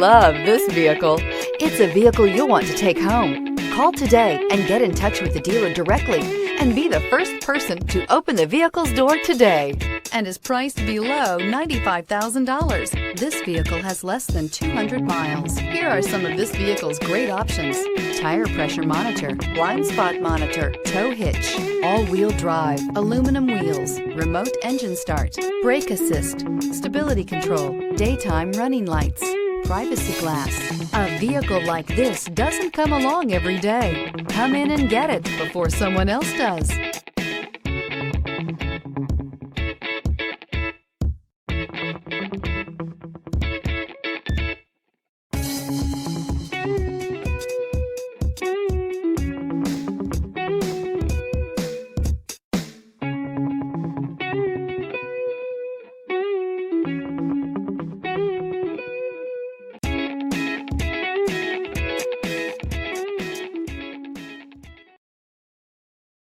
Love this vehicle. It's a vehicle you'll want to take home. Call today and get in touch with the dealer directly and be the first person to open the vehicle's door today, and is priced below $95,000. This vehicle has less than 200 miles. Here are some of this vehicle's great options: tire pressure monitor, blind spot monitor, tow hitch, all-wheel drive, aluminum wheels, remote engine start, brake assist, stability control, daytime running lights, privacy glass. A vehicle like this doesn't come along every day. Come in and get it before someone else does.